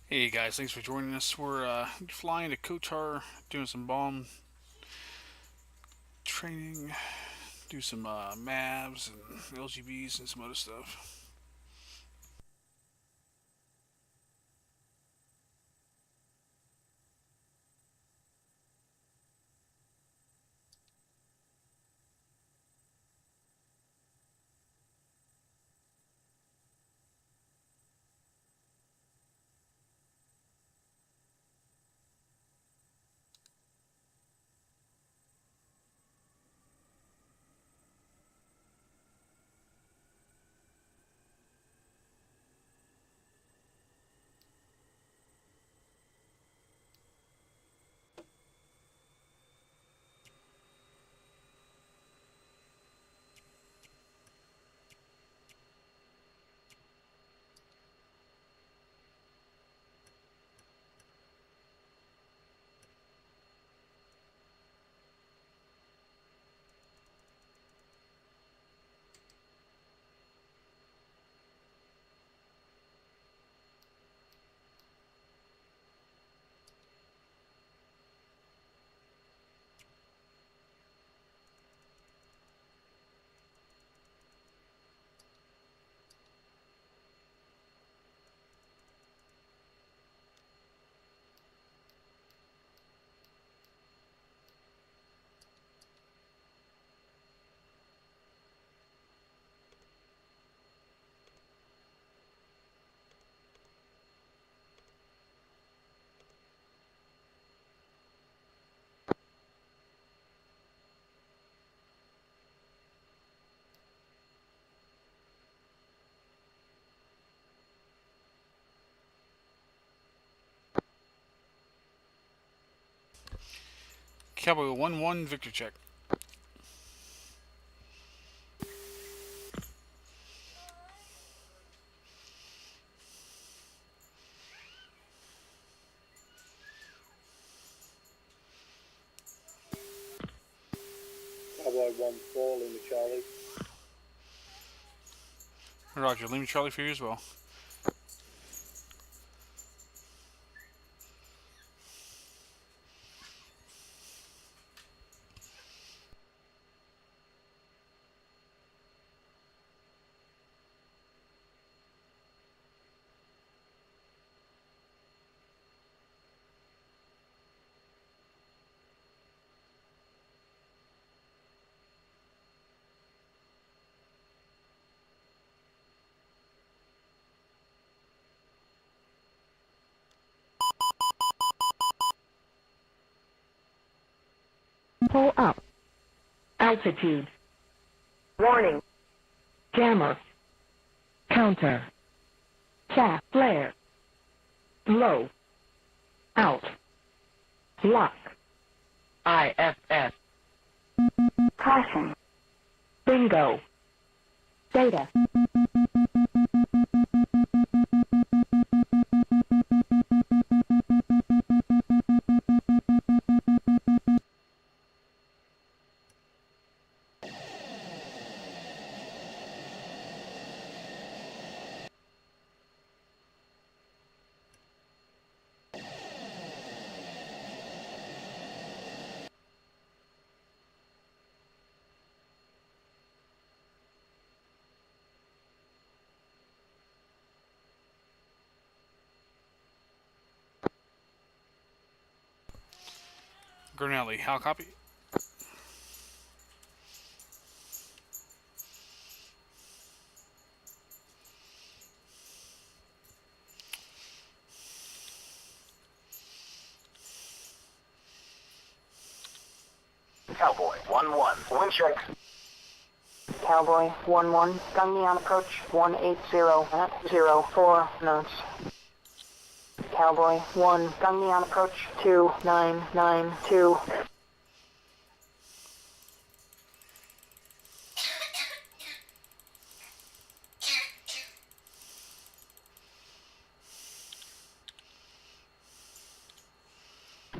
Hey guys, thanks for joining us. We're flying to KOTAR, doing some bomb training, do some MAVs and LGBs and some other stuff. Cowboy 1-1, Victor check. Cowboy 1-4, Lima Charlie. Roger, Lima Charlie for you as well. Pull up. Altitude. Warning. Jammer. Counter. Chaff flare. Low. Out. Lock. IFS. Caution. Bingo. Data. Gurnelli, how copy? Cowboy 1-1, wind check. Cowboy 1-1, Gunny on approach 180 at 04 knots. Cowboy 1, Gunny on approach 2992.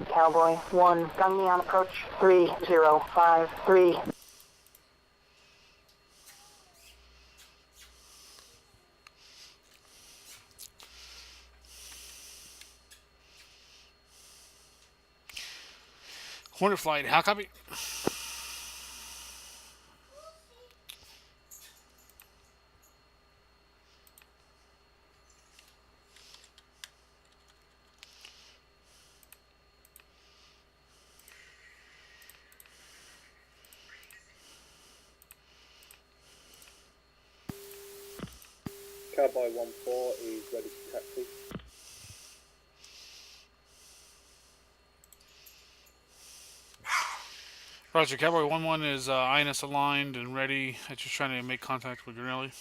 Cowboy 1, Gunny on approach 3053. Hornet flight, how copy? Cowboy 1-4 is ready to taxi. Roger, Cowboy 1-1 is INS aligned and ready. I'm just trying to make contact with Granelli.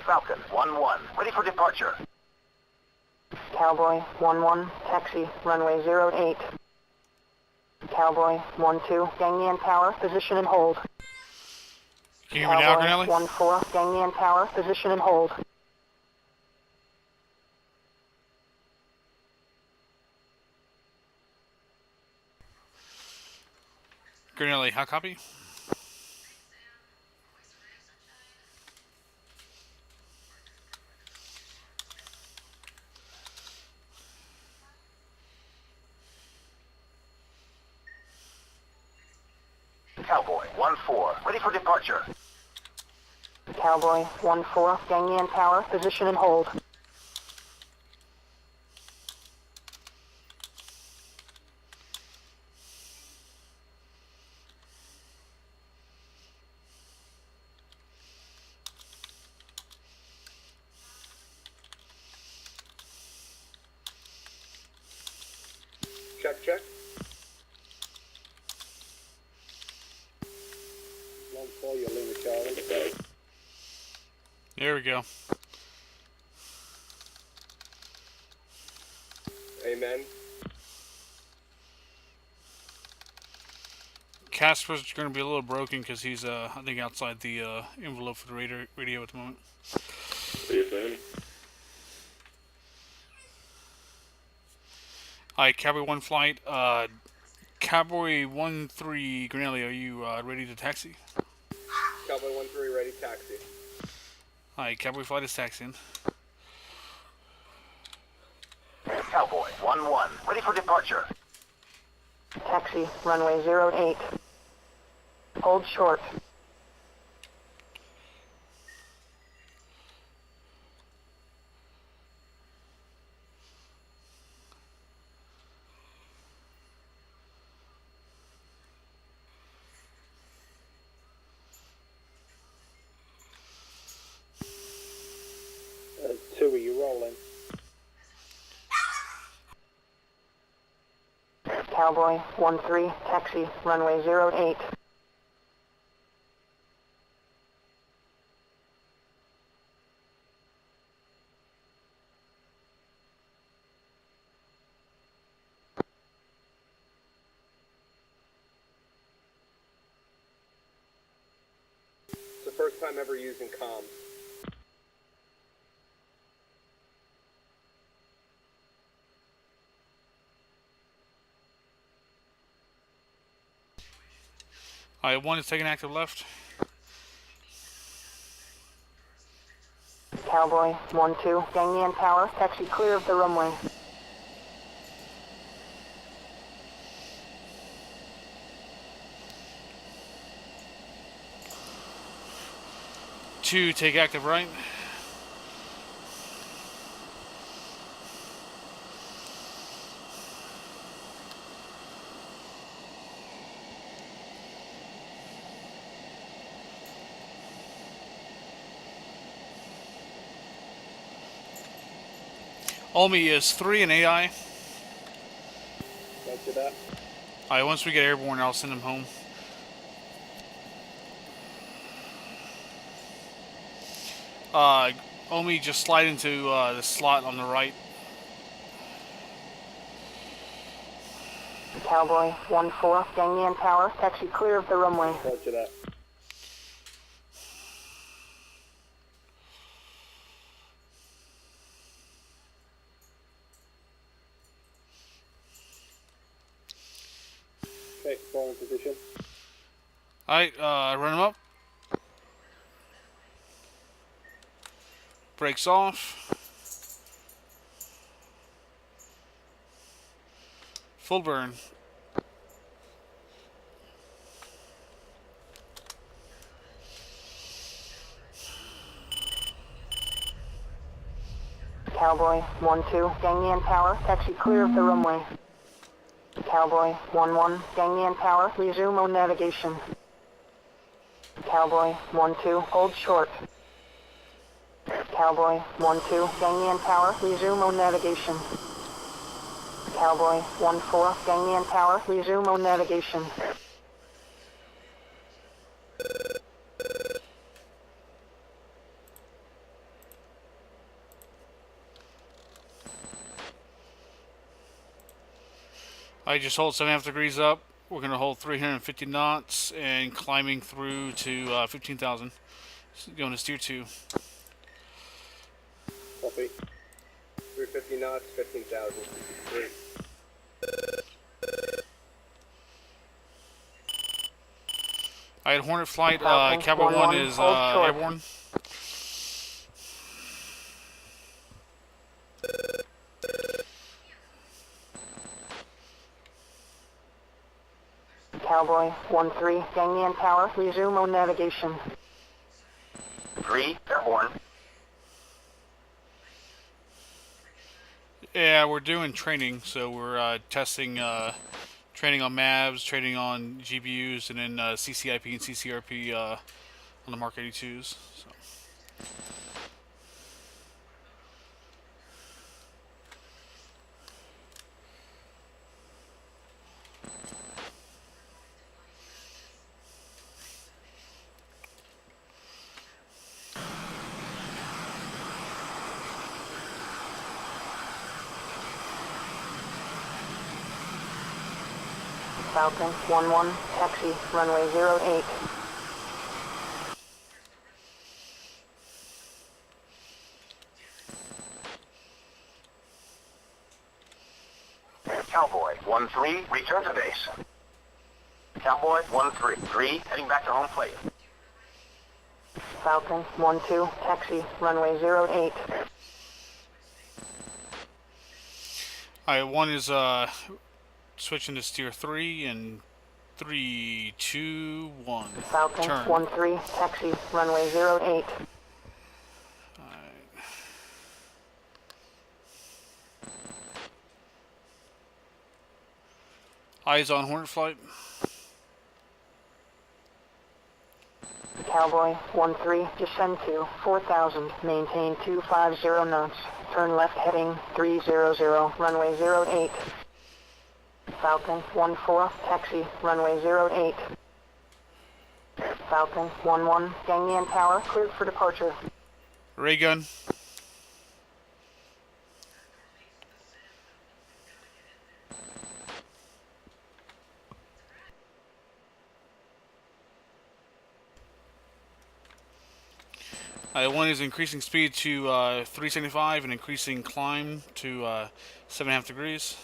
Falcon 1-1, ready for departure. Cowboy 1-1, taxi, runway 08. Cowboy 1-2, Gangneon Tower, position and hold. Can you hear me now, Cowboy Granelli? 1-4, Gangneon Tower, position and hold. Granelli, how copy? Cowboy 1-4, ready for departure. Cowboy 1-4, Gangneon Tower, position and hold. Check. 1-4, you're Lima Charlie. There we go. Amen. Casper's going to be a little broken because he's, I think, outside the envelope for the radio at the moment. Hi, Cowboy 1 flight. Cowboy 1-3 Granelli, are you ready to taxi? Cowboy 1-3, ready, taxi. Hi, Cowboy flight is taxiing. Cowboy 1-1, ready for departure. Taxi, runway 08. Hold short. Two, are you rolling? Cowboy 1-3, taxi, runway 08. It's the first time ever using comms. Hi, 1 is taking active left. Cowboy 1-2, ganglia tower, taxi clear of the runway. Two, take active right. Omi is 3 in AI. Roger that. Alright, once we get airborne, I'll send him home. Omi, just slide into the slot on the right. Cowboy 1-4, ganglia tower, taxi clear of the runway. Roger that. Okay, falling position. Alright, run him up. Brakes off. Full burn. Cowboy 1-2, ganglia tower, taxi clear of the runway. Cowboy 1-1, ganglia tower, resume on navigation. Cowboy 1-2, hold short. Cowboy 1-2, ganglia tower, resume on navigation. Cowboy 1-4, ganglia tower, resume on navigation. I just hold 7.5 degrees up. We're going to hold 350 knots and climbing through to 15,000. Going to steer 2. Copy. 350 knots, 15,000. Great. Alright, Hornet flight. Falcon Cowboy 1 1-1, is hold short. airborne. Cowboy 1-3, ganglia tower, resume on navigation. 3, airborne. Yeah, we're doing training, so we're testing training on MAVs, training on GPUs, and then CCIP and CCRP on the Mark 82s. So. Falcon 1-1, taxi, runway 08. 1-3, return to base. Cowboy 1-3, 3, heading back to home plate. Falcon 1-2, taxi, runway 08. Alright, 1 is switching to steer 3 and 3, 2, 1. Falcon Turn. 1-3, taxi, runway 08. Eyes on Hornet flight. Cowboy 1-3, descend to 4,000, maintain 250 knots. Turn left heading 300, runway 08. Falcon 1-4, taxi, runway 08. Falcon 1-1, ganglia tower, cleared for departure. Ray gun. One is increasing speed to 375 and increasing climb to 7.5 degrees.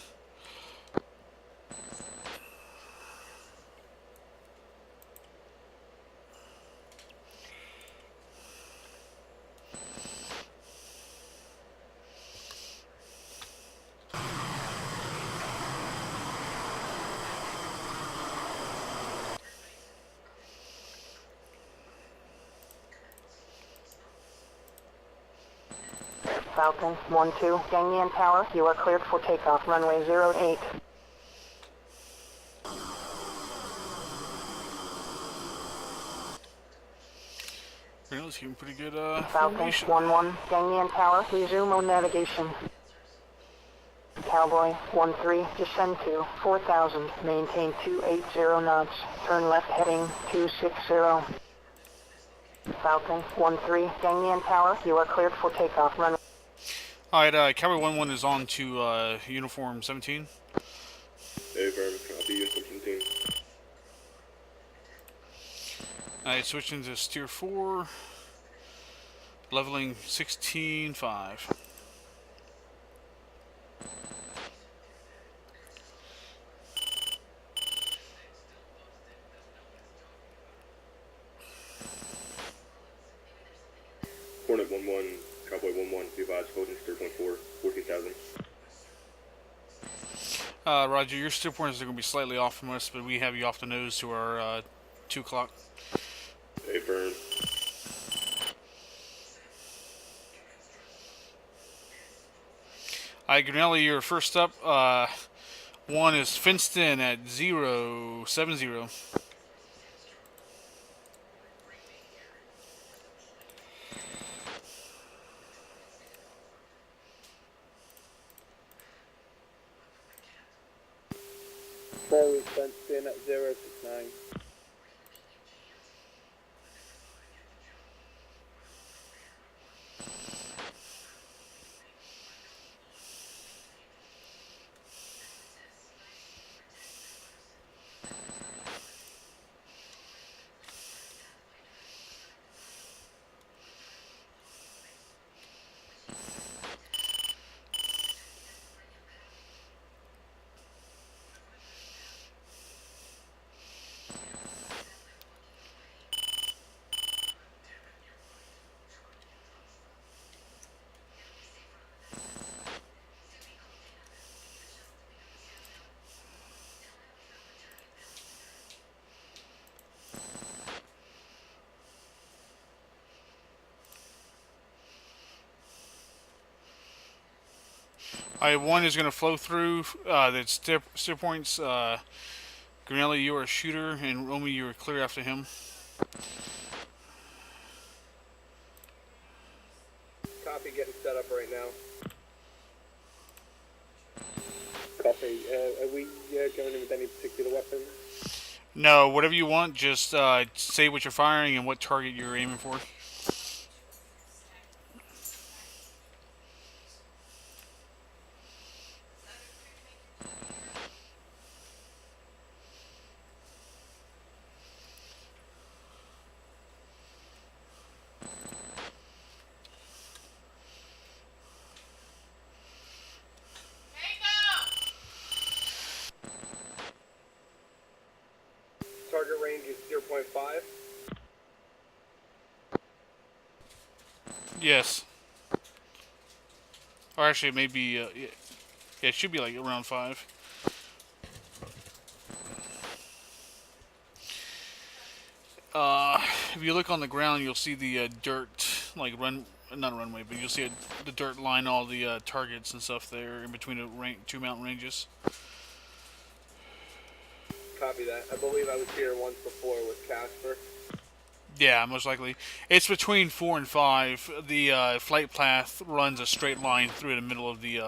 Falcon 1-2, ganglia tower, you are cleared for takeoff, runway 08. Really, keeping pretty good Falcon formation. 1-1, ganglia tower, resume on navigation. Cowboy 1-3, descend to 4,000, maintain 280 knots, turn left heading 260. Falcon 1-3, ganglia tower, you are cleared for takeoff, runway. Alright, Cowboy 1-1 is on to uniform 17. Over, copy, uniform 17. Alright, switching to steer 4. Leveling 16.5. Hornet 1-1, Cowboy 1-1, be advised, holding steer 0.4, 14,000. Roger, your steer points are going to be slightly off from us, but we have you off the nose to our 2 o'clock. Hey, burn. Alright, Granelli, you're first up. 1 is fenced in at 070. Four is fenced in at 069. Alright, 1 is going to flow through. That's steer points. Granelli, you are a shooter, and Romy, you are clear after him. Copy, getting set up right now. Copy, are we going in with any particular weapon? No, whatever you want, just say what you're firing and what target you're aiming for. Yes. Or actually, it may be. Yeah, it should be like around 5. If you look on the ground, you'll see the dirt, like not runway, but you'll see the dirt line all the targets and stuff there in between the 2 mountain ranges. Copy that. I believe I was here once before with Casper. Yeah, most likely. It's between 4 and 5. The flight path runs a straight line through the middle of the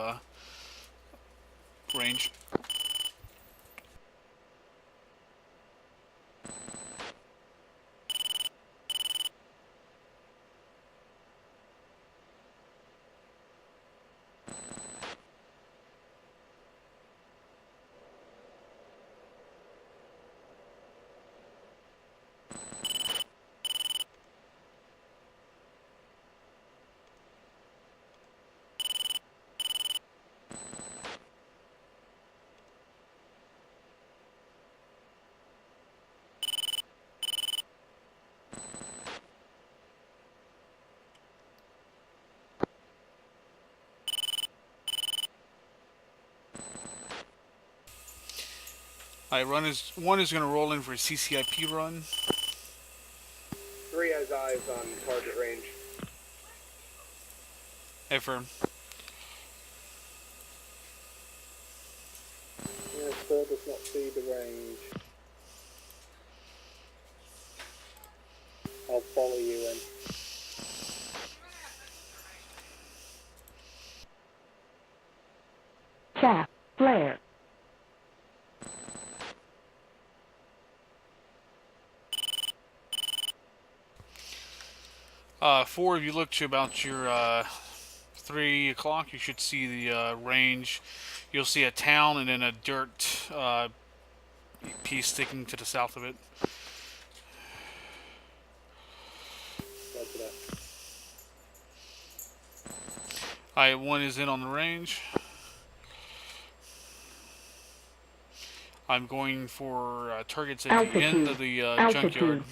range. Alright, one is going to roll in for a CCIP run. 3 has eyes on target range. Affirm. Yeah, still does not see the range. I'll follow you in. Chaff, flare. Four, if you look to about your 3 o'clock, you should see the range. You'll see a town and then a dirt piece sticking to the south of it. Roger that. Alright, one is in on the range. I'm going for targets at the end of the junkyard.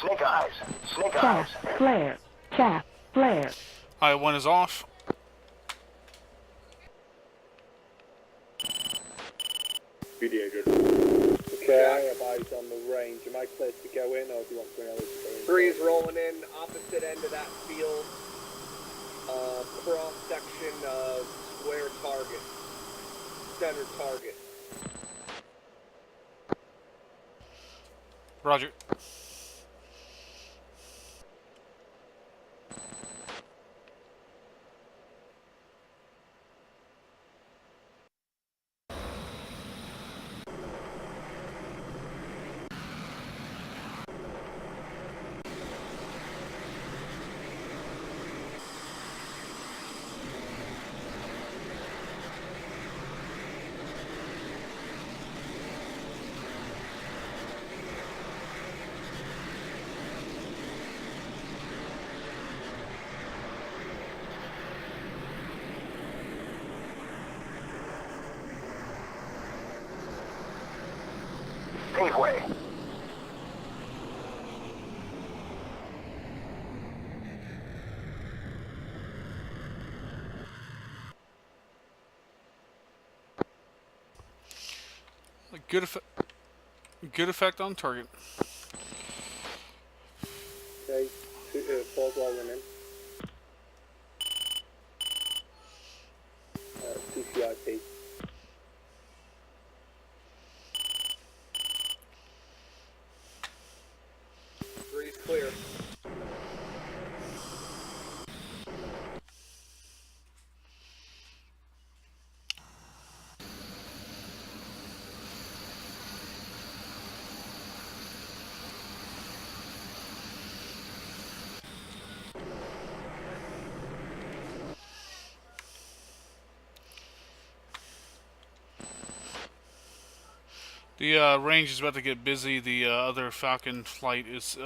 Snake eyes. Snake eyes. Chaff, flare. Chaff, flare. Alright, one is off. BDA good. Okay, I have eyes on the range. Am I clear to go in, or do you want someone else to go in? 3 is rolling in, opposite end of that field. Cross section of square target. Center target. Roger. Paveway. Good effect on target. Okay, 4 rolling in. CCIP. 3 is clear. The range is about to get busy. The other Falcon flight is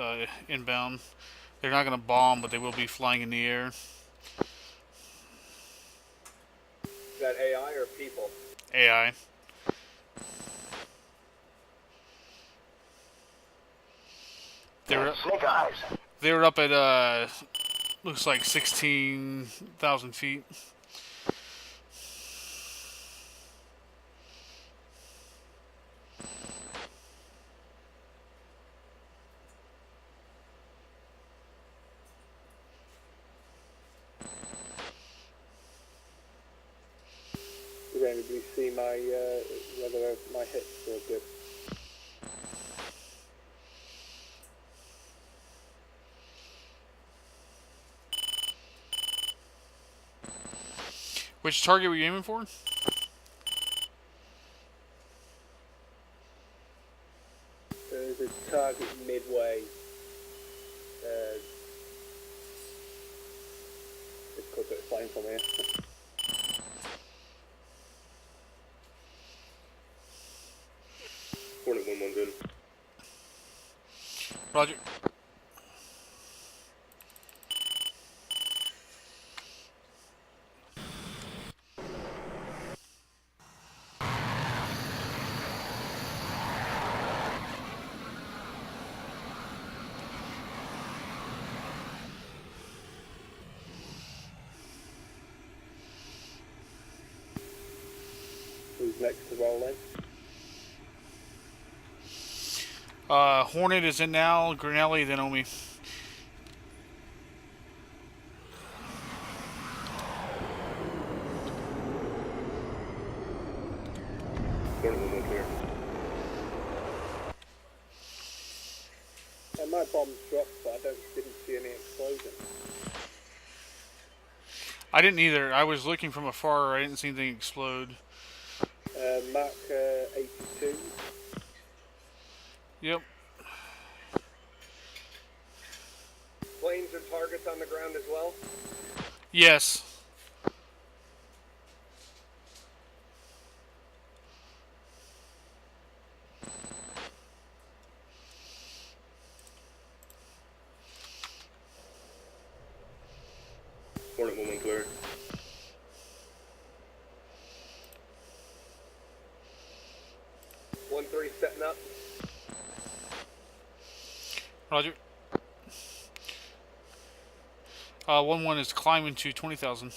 inbound. They're not going to bomb, but they will be flying in the air. Is that AI or people? AI. Snake eyes. They were up at looks like 16,000 feet. Did anybody see my, whether my hits were good? Which target were you aiming for? There's a target midway. It's called it flying from here. Hornet 1-1 good. Roger. Who's next to roll in? Hornet is in now. Grinelli, then Omi. Hornet 1-1 clear. My bombs dropped, but I didn't see any explosion. I didn't either. I was looking from afar. I didn't see anything explode. Mark 82. Yep. Planes or targets on the ground as well? Yes. Hornet 1-1 clear. One three setting up. Roger. 1-1 is climbing to 20,000.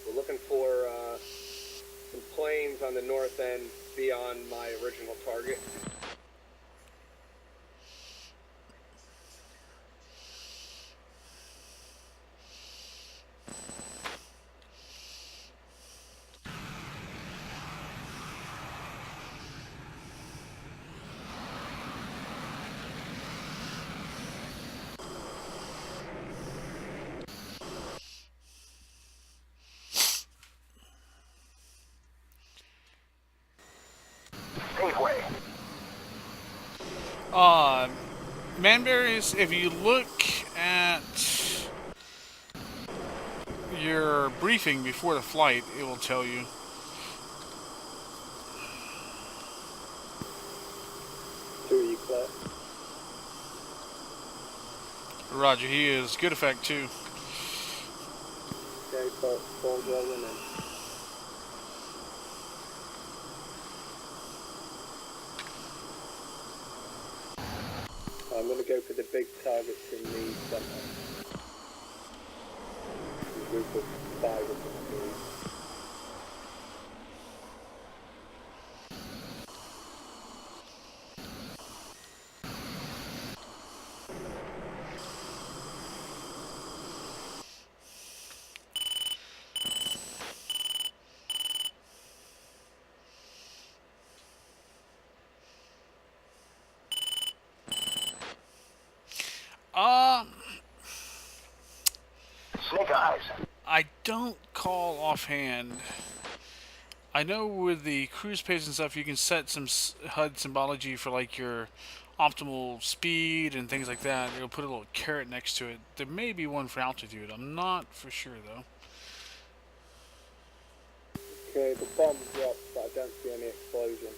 We're looking for some planes on the north end beyond my original target. Paveway. Manberries, if you look at your briefing before the flight, it will tell you. Two of you clear. Roger, he is good effect too. Okay, balls rolling in. I'm going to go for the big targets in the center. A group of 5 of them, please. Snake eyes. I don't call offhand. I know with the cruise pace and stuff, you can set some HUD symbology for like your optimal speed and things like that, it'll put a little caret next to it. There may be one for altitude. I'm not for sure though. Okay, the bomb dropped, but I don't see any explosion.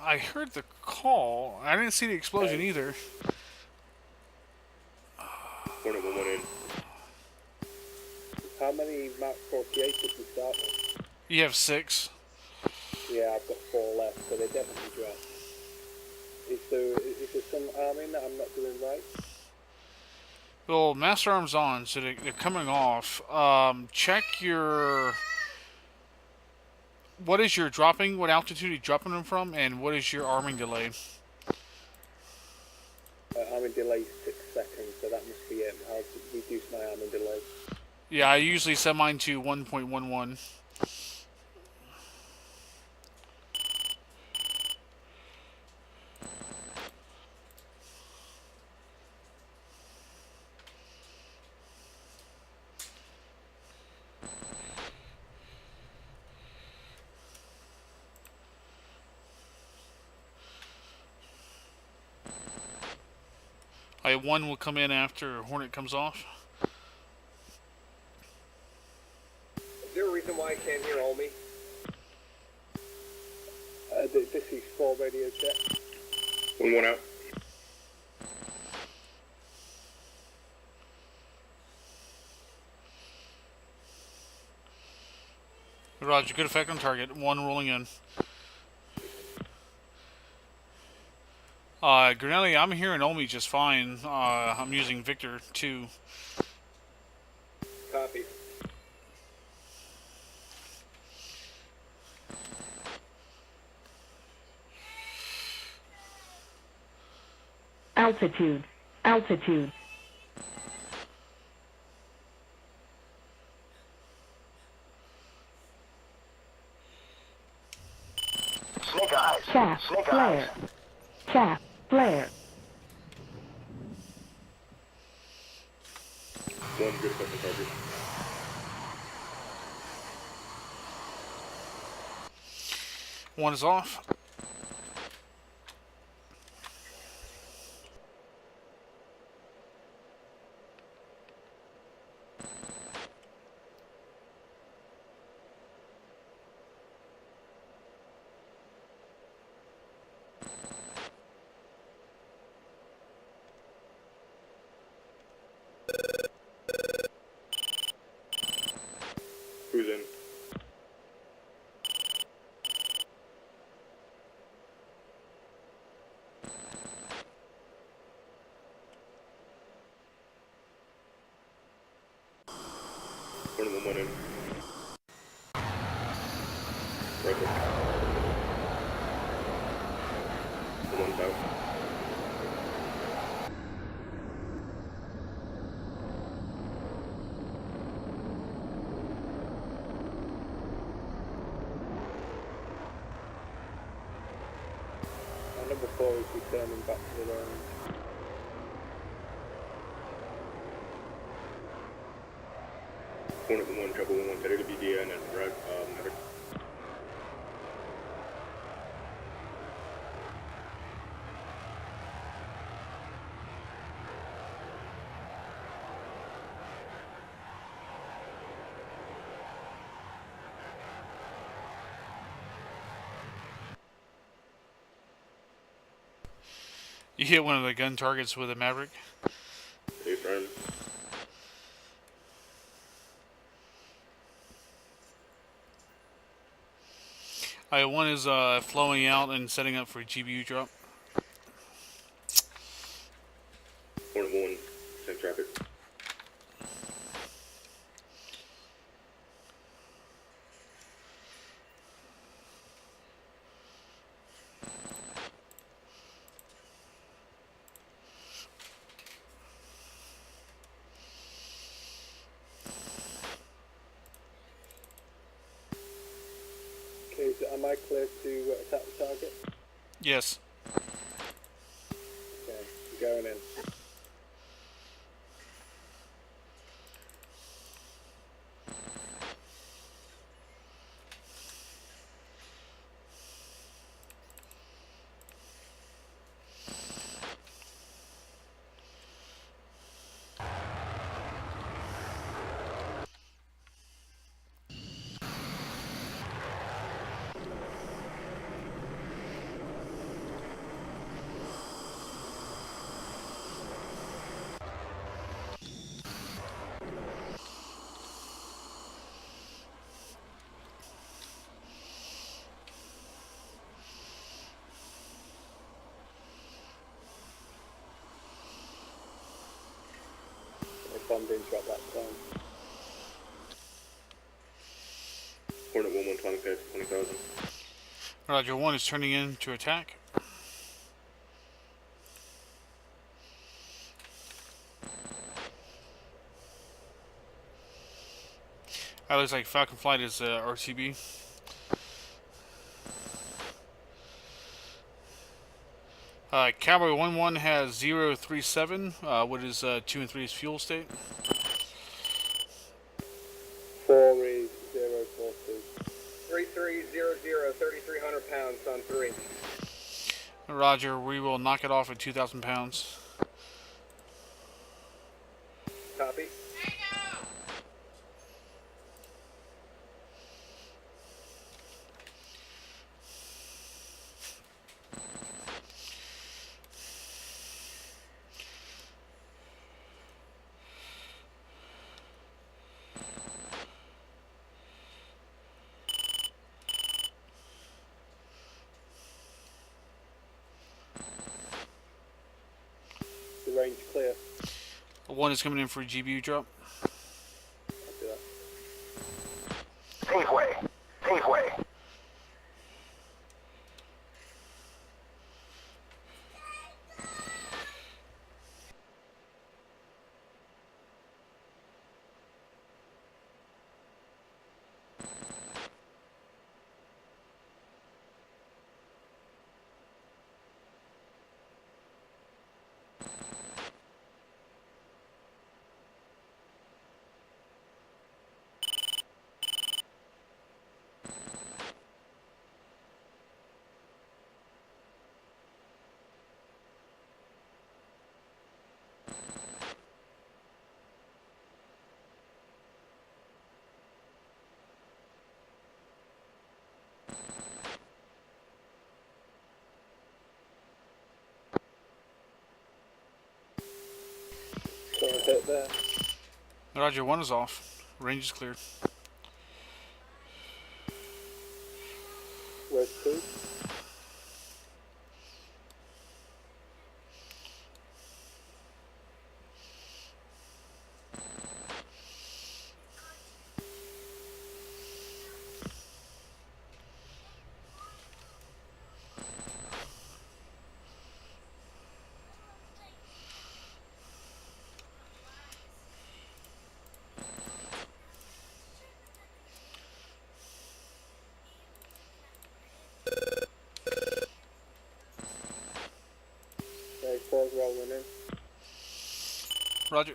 I heard the call. I didn't see the explosion either. Hornet 1-1 in. How many Mark 48 did we start with? You have 6. Yeah, I've got 4 left, so they definitely dropped. Is there some arming that I'm not doing right? Well, master arms on, so they're coming off. Check your... What is your dropping? What altitude are you dropping them from? And what is your arming delay? Arming delay is 6 seconds, so that must be it. I'll reduce my arming delay. Yeah, I usually set mine to 1.11. One will come in after Hornet comes off. Is there a reason why I can't hear Olmi? This is 4 radio check. 1-1 out. Roger, good effect on target. 1 rolling in. Granelli, I'm hearing Olmi just fine. I'm using Victor 2. Copy. Altitude. Altitude. Snake eyes. Chaff. Snake eyes. Flare. Chaff. Flare. 1 good effect on target. One is off. Who's in? Hornet 1-1 in. Right there. 1-1's out. Number 4 is returning back to the range. Hornet 1-1, Trouble 1-1, better to be DN and Red, Maverick. You hit one of the gun targets with a Maverick. Ace Ryan. One is flowing out and setting up for a GBU drop. Hornet 1-1, same traffic. Okay, so am I clear to attack the target? Yes. Okay, I'm going in. responding, drop that time. Hornet 1-1 climbing past 20,000. Roger, 1 is turning in to attack. That looks like Falcon Flight is RTB. Cowboy 1-1 has 037. What is 2 and 3's fuel state? 4 is 042. 3300, 3,300 pounds on 3. Roger, we will knock it off at 2,000 pounds. Copy. The range clear. 1 is coming in for a GBU drop. I'll do that. Pave way. Pave way. So I hit there. Roger, 1 is off. Range is cleared. Where's 2? Okay, 4's rolling in. Roger.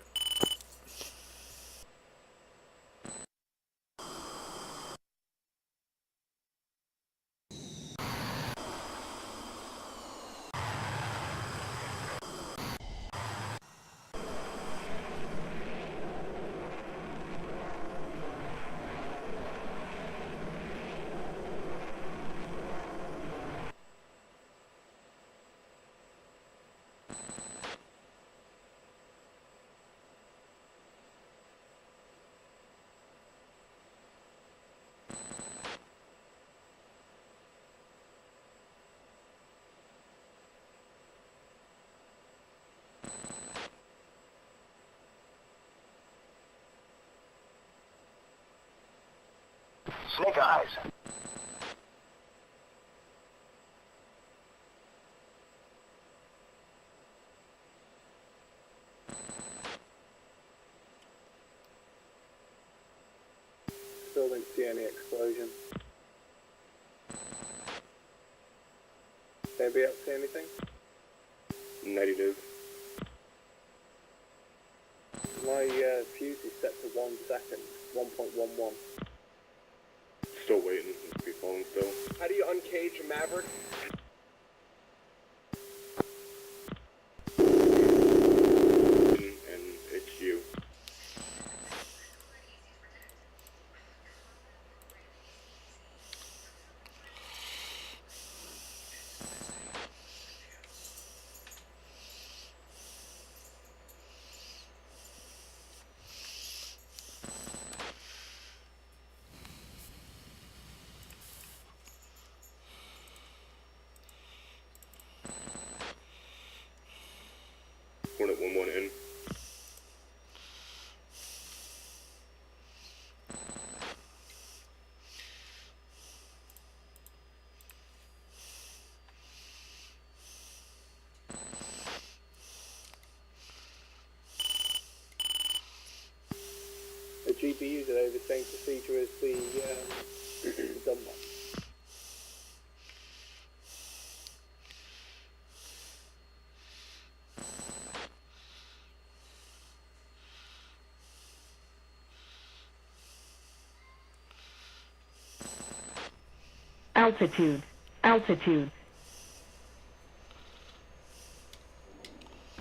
Snake eyes. Still didn't see any explosion. Anybody else see anything? Negative. My fuse is set to 1 second, 1.11. Still waiting. Be falling still. How do you uncage a Maverick? And it's you. Hornet 1-1 in. GPUs, are they the same procedure as the dumb one? Altitude. Altitude.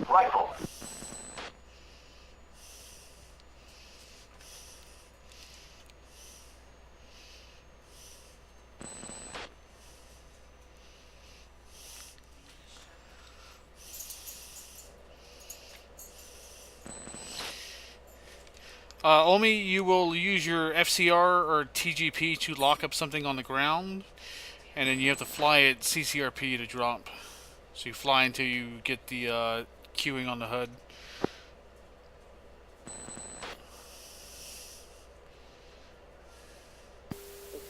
Rifle. Omi, you will use your FCR or TGP to lock up something on the ground, and then you have to fly at CCRP to drop. So you fly until you get the queuing on the HUD.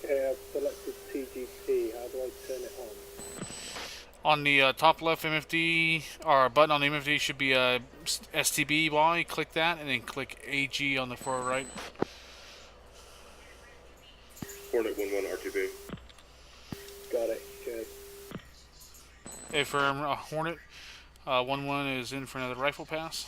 Okay, I've selected TGP. How do I turn it on? On the top left MFD, or button on the MFD should be a STBY. Click that, and then click AG on the far right. Hornet 1-1 RTB. Got it. Cheers. Affirm Hornet. 1-1 is in for another rifle pass.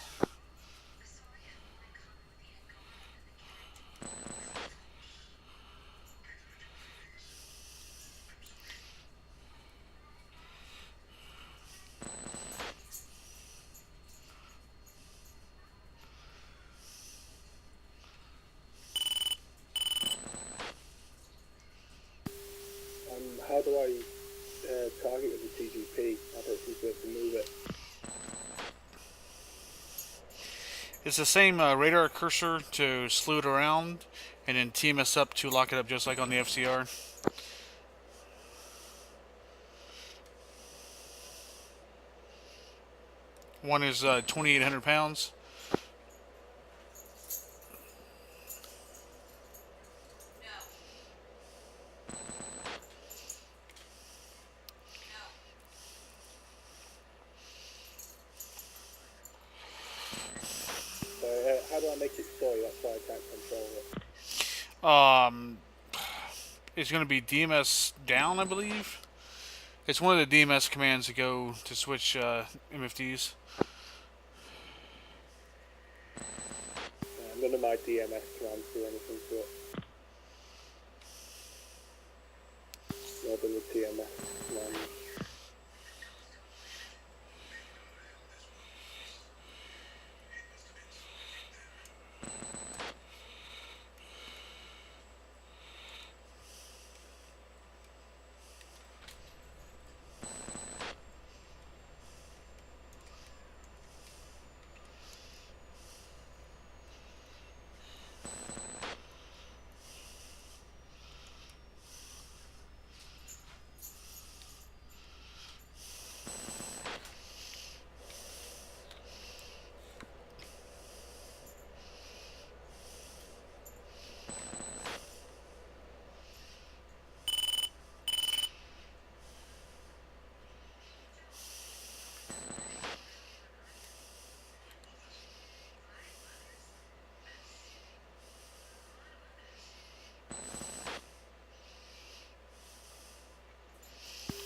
How do I target with the TGP? I don't seem to be able to move it. It's the same radar cursor to slew it around, and then TMS up to lock it up just like on the FCR. One is 2,800 pounds. So how do I make it soy? That's why I can't control it. It's going to be DMS down, I believe. It's one of the DMS commands to go to switch MFDs. None of my DMS commands do anything to it. More than the TMS command.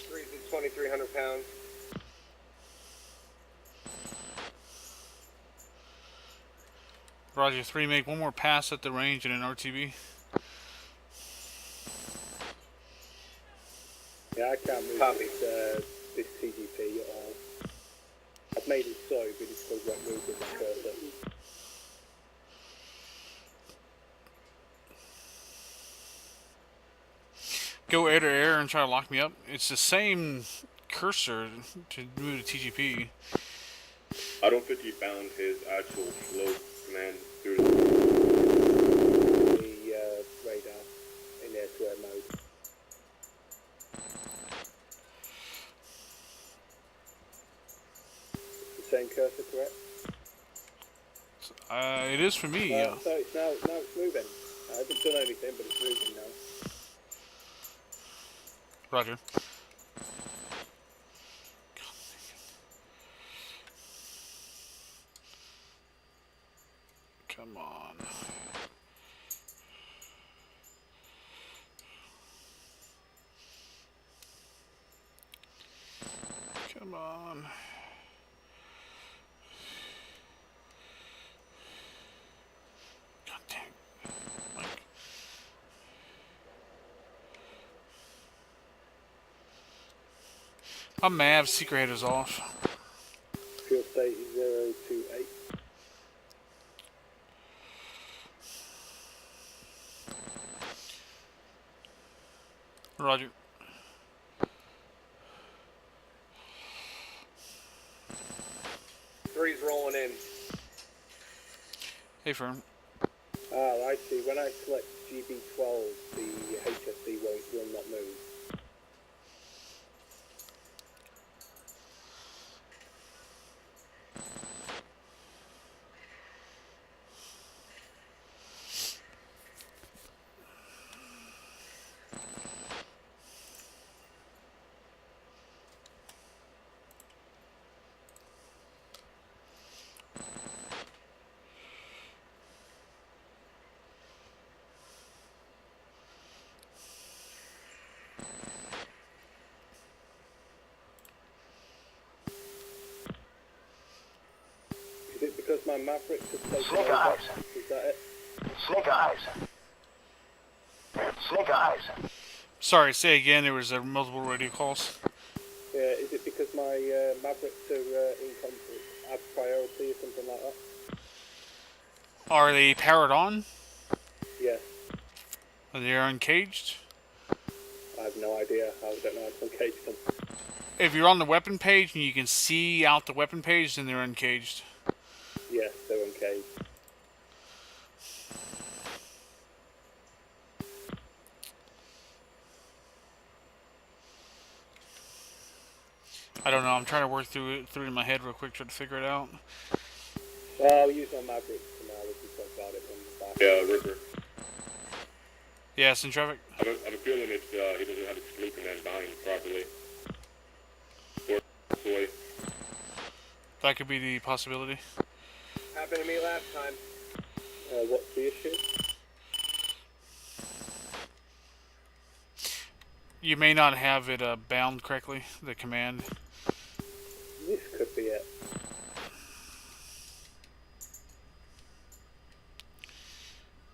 Reason 2,300 pounds. Roger 3, make one more pass at the range and an RTB. Yeah, I can't move this TGP at all. I've made it so, but it still won't move with my cursor. Go air to air and try to lock me up. It's the same cursor to move to TGP. I don't think he found his actual flow command through The radar in air-to-air mode. The same cursor, correct? It is for me. So it's now it's moving. I haven't done anything, but it's moving now. Roger. Come on. Come on. God dang. Like, my Mav secret head is off. Fuel state is 028. Roger. Three's rolling in. Hey, Fern. Ah, I see. When I select GB12, the HSD will not move. Is it because my Maverick has taken Snake over? eyes. Is that it? Snake eyes. Snake eyes. Sorry, say again. There was multiple radio calls. Yeah, is it because my Mavericks are have priority or something like that? Are they powered on? Yes. Are they uncaged? I have no idea. I don't know how to uncage them. If you're on the weapon page and you can see out the weapon page, then they're uncaged. Yes, they're uncaged. I don't know. I'm trying to work through it in my head real quick, try to figure it out. Well, I'll use my Mavericks for now. We can talk about it when we're back. Yeah, Ripper. Yeah, it's in traffic. I have a feeling it's, he doesn't have his fluke command bind properly. Or away. That could be the possibility. Happened to me last time. What's the issue? You may not have it bound correctly, the command. This could be it.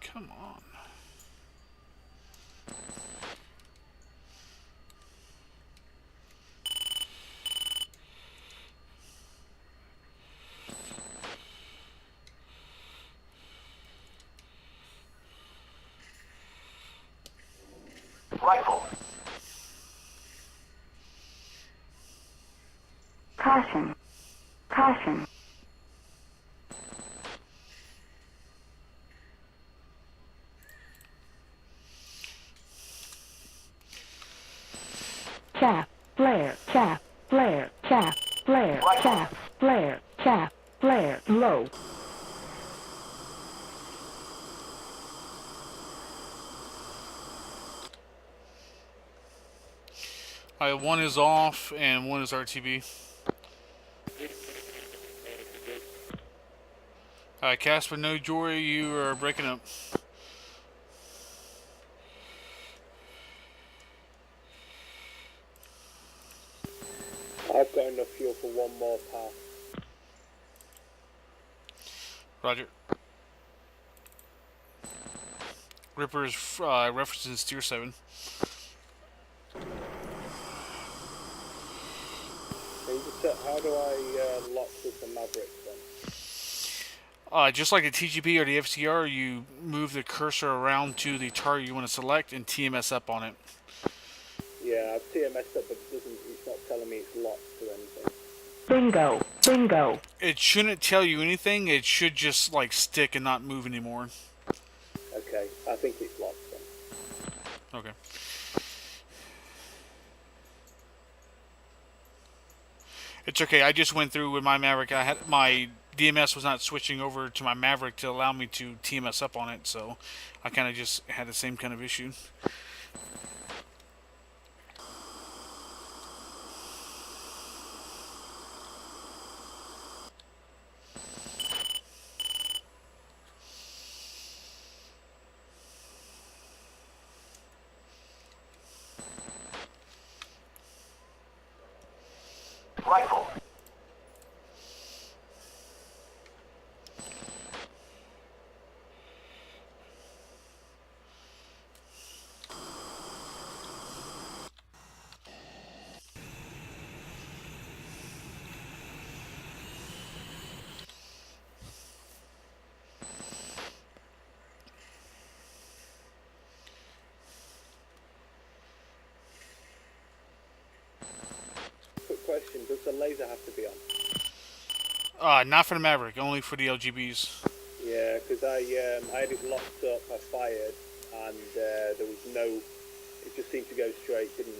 Come on. Rifle. Caution. Caution. Chaff, flare, chaff, flare, chaff, flare, chaff, flare, chaff, flare, low. Alright, one is off and one is RTB. Alright, Casper, no joy, you are breaking up. I've got enough fuel for one more pass. Roger. Ripper is referencing Steer 7. How do I lock with the Mavericks then? Just like the TGP or the FCR, you move the cursor around to the target you want to select and TMS up on it. Yeah, I've TMS'd up, but it's not telling me it's locked or anything. Bingo. Bingo. It shouldn't tell you anything, it should just like stick and not move anymore. Okay, I think it's locked then. Okay. It's okay, I just went through with my Maverick. I had my DMS was not switching over to my Maverick to allow me to TMS up on it, so I kind of just had the same kind of issue. Rifle. Quick question, does the laser have to be on? Not for the Maverick, only for the LGBs. Yeah, because I had it locked up, I fired, and there was no, it just seemed to go straight, didn't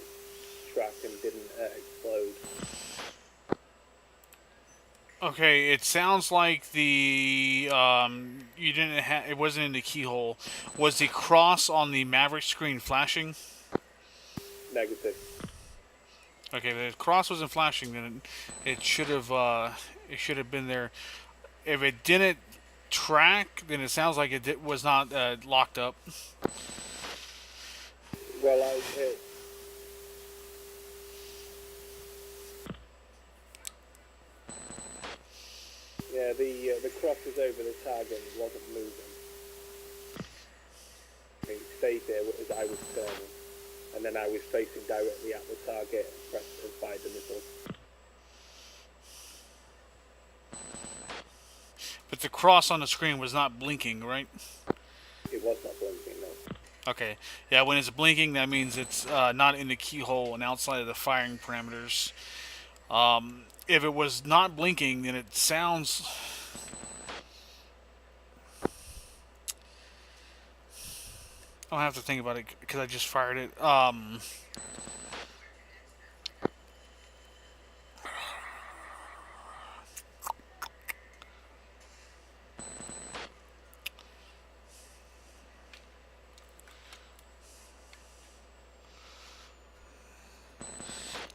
track and didn't explode. Okay, it sounds like the you didn't have it wasn't in the keyhole. Was the cross on the Maverick screen flashing? Negative. Okay, if the cross wasn't flashing, then it should have been there. If it didn't track, then it sounds like was not locked up. Well, I hit. Yeah, the cross was over the target and it wasn't moving. It stayed there as I was turning, and then I was facing directly at the target and pressed and fired the missile. But the cross on the screen was not blinking, right? It was not blinking, no. Okay. Yeah, when it's blinking, that means it's not in the keyhole and outside of the firing parameters. If it was not blinking, then it sounds... I don't have to think about it because I just fired it.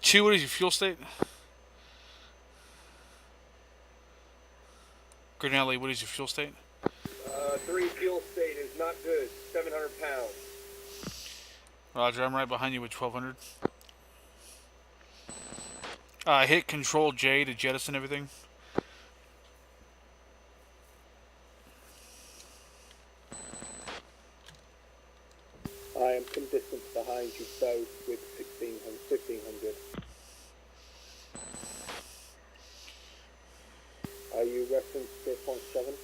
Two, what is your fuel state? Grinelli, what is your fuel state? 3 fuel state is not good. 700 pounds. Roger, I'm right behind you with 1200. Hit Control J to jettison everything. I am some distance behind you both with 1500. Are you referenced 0.7?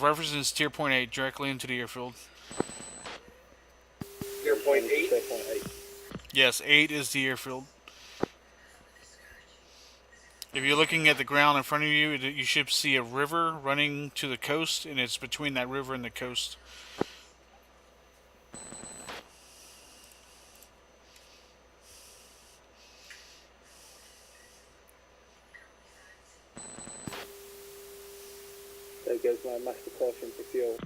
References tier point 8 directly into the airfield. 0.8? 0.8. Yes, 8 is the airfield. If you're looking at the ground in front of you, you should see a river running to the coast, and it's between that river and the coast. There goes my master caution for fuel.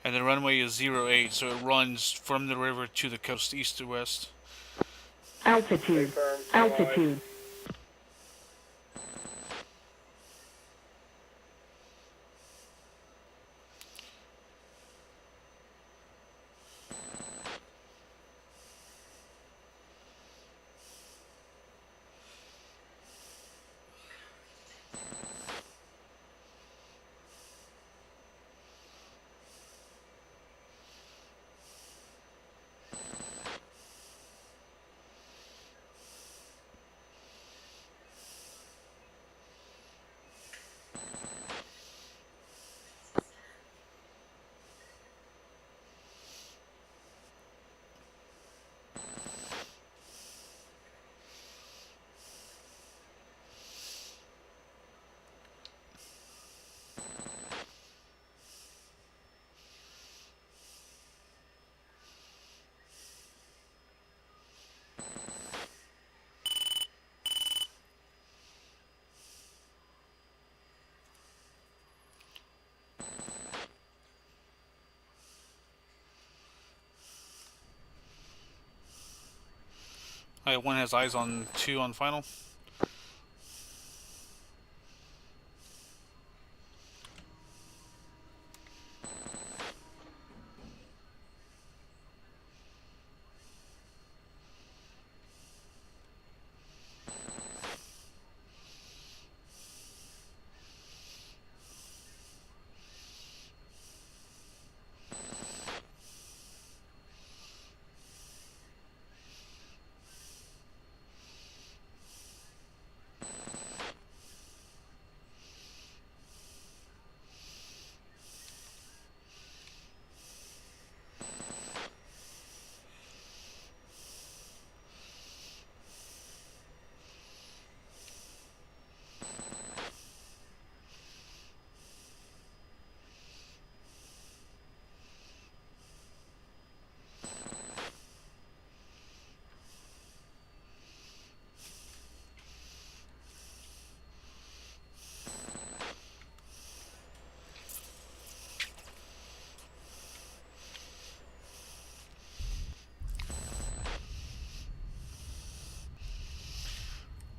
And the runway is 08, so it runs from the river to the coast, east to west. Altitude. Altitude. Alright, one has eyes on 2 on final.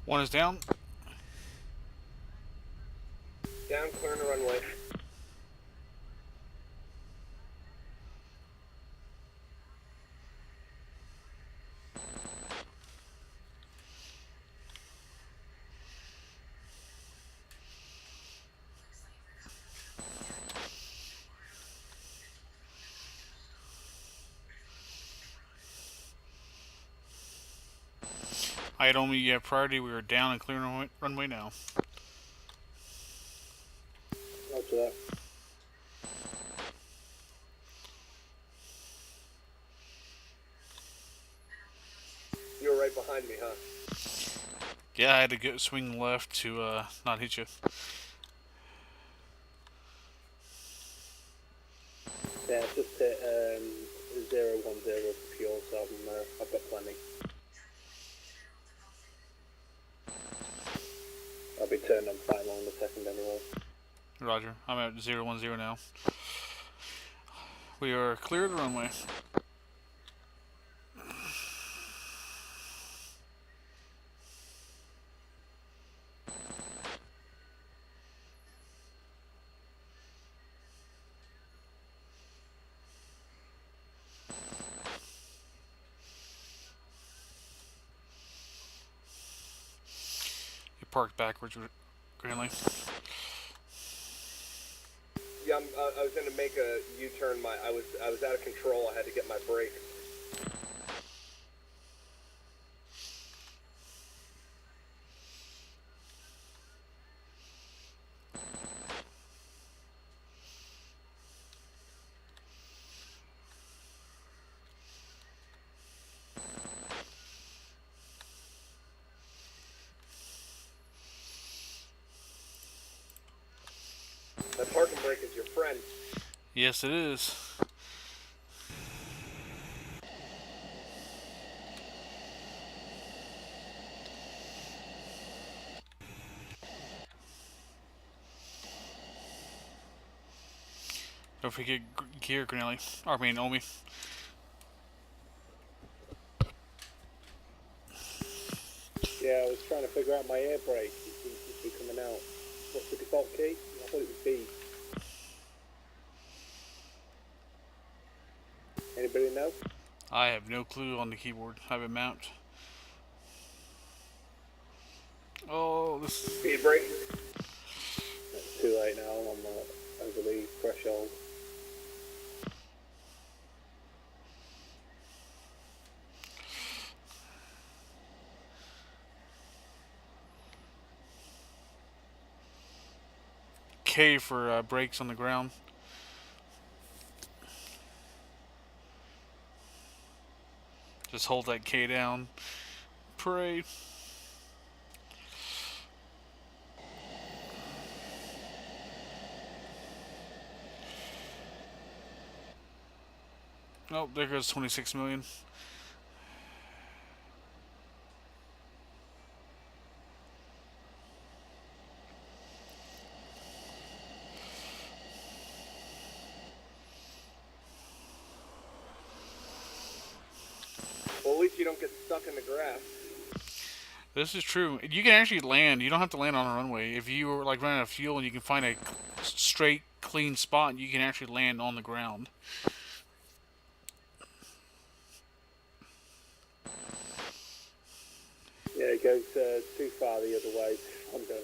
One is down. Down, clearing the runway. I had only priority. We were down and clearing runway now. Roger that. You were right behind me, huh? Yeah, I had to go swing left to not hit you. Yeah, just hit 010 for fuel, so I've got plenty. I'll be turned on final in a second anyway. Roger. I'm at 010 now. We are clear of the runway. You parked backwards, Granley. Yeah, I was going to make a U-turn. I was out of control. I had to get my brakes. That parking brake is your friend. Yes, it is. Don't forget gear, Granley. I mean, Omi. Yeah, I was trying to figure out my air brake. It seems to be coming out. What's the default key? I thought it was B. Anybody know? I have no clue on the keyboard. I have a mount. Oh, this. Speed brake. It's too late now. I'm over the threshold. K for brakes on the ground. Just hold that K down. Pray. Oh, there goes 26 million. Well, at least you don't get stuck in the grass. This is true. You can actually land. You don't have to land on a runway. If you were like running out of fuel and you can find a straight, clean spot, you can actually land on the ground. Yeah, it goes too far the other way. I'm done.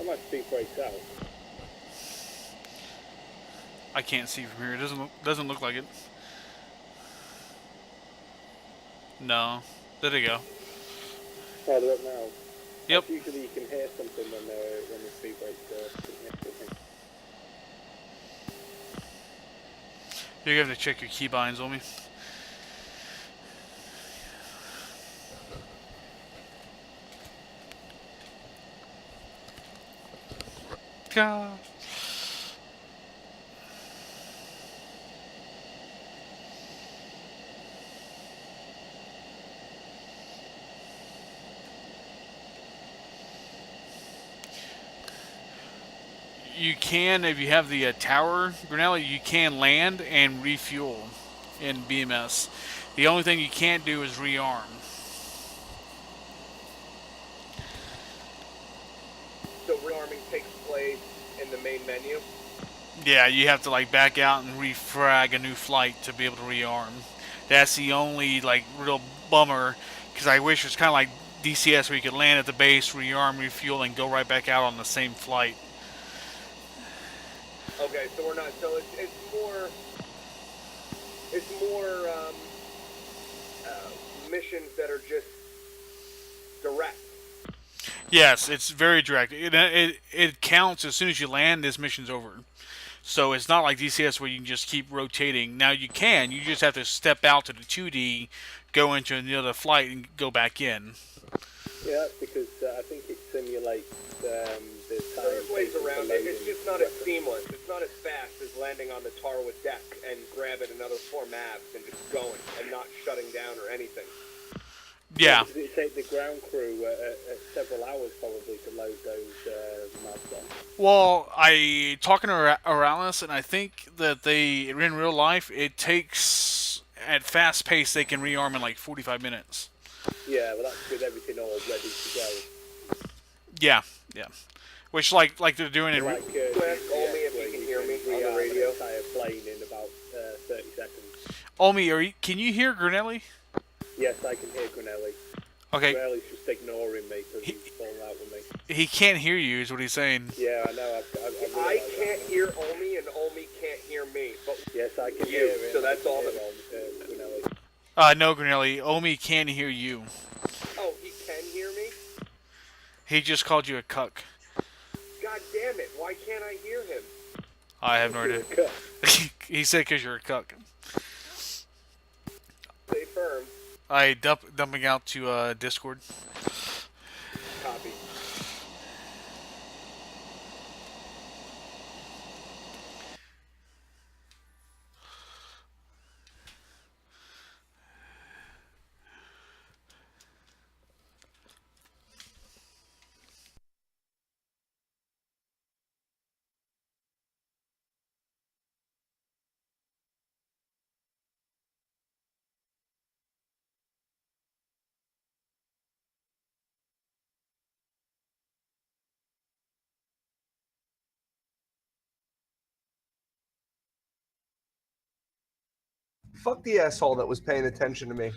I might speed brakes out. I can't see from here. It doesn't look like it. No. There they go. Oh, they're up now. Yep. Usually you can hear something when the speed brakes are. You're gonna have to check your keybinds on me. God. you can, if you have the tower, Brunelli, you can land and refuel in BMS. The only thing you can't do is rearm. So rearming takes place in the main menu. Yeah, you have to like back out and refrag a new flight to be able to rearm. That's the only like real bummer, because I wish it was kind of like DCS where you could land at the base, rearm, refuel, and go right back out on the same flight. Okay, so we're not. So it's more missions that are just direct. Yes, it's very direct. It counts as soon as you land. This mission's over. So it's not like DCS where you can just keep rotating. Now you can. You just have to step out to the 2D, go into another flight, and go back in. Yeah, that's because I think it simulates the time. There's ways around it. It's just not as seamless. It's not as fast as landing on the Tarwa deck and grabbing another 4 maps and just going and not shutting down or anything. Yeah. Does it take the ground crew several hours probably to load those maps on? Well, I talking to Oralis, and I think that they in real life it takes at fast pace they can rearm in like 45 minutes. Yeah, well that's with everything all ready to go. Yeah, yeah. Which like they're doing in. Like, ask Omi if he can hear me on the radio. An entire plane in about 30 seconds. Omi, can you hear Grunelli? Yes, I can hear Grunelli. Okay. Grunelli's just ignoring me because he's falling out with me. He can't hear you, is what he's saying. Yeah, I know. I can't hear Omi and Omi can't hear me. But yes, I can you, hear him. so that's all that. Grunelli. No, Grunelli. Omi can hear you. Oh, he can hear me? He just called you a cuck. God damn it! Why can't I hear him? I have no idea. He said because you're a cuck. Stay firm. I dumping out to Discord. Copy. Fuck the asshole that was paying attention to me.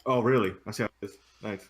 Oh, really? I see how it is. Nice.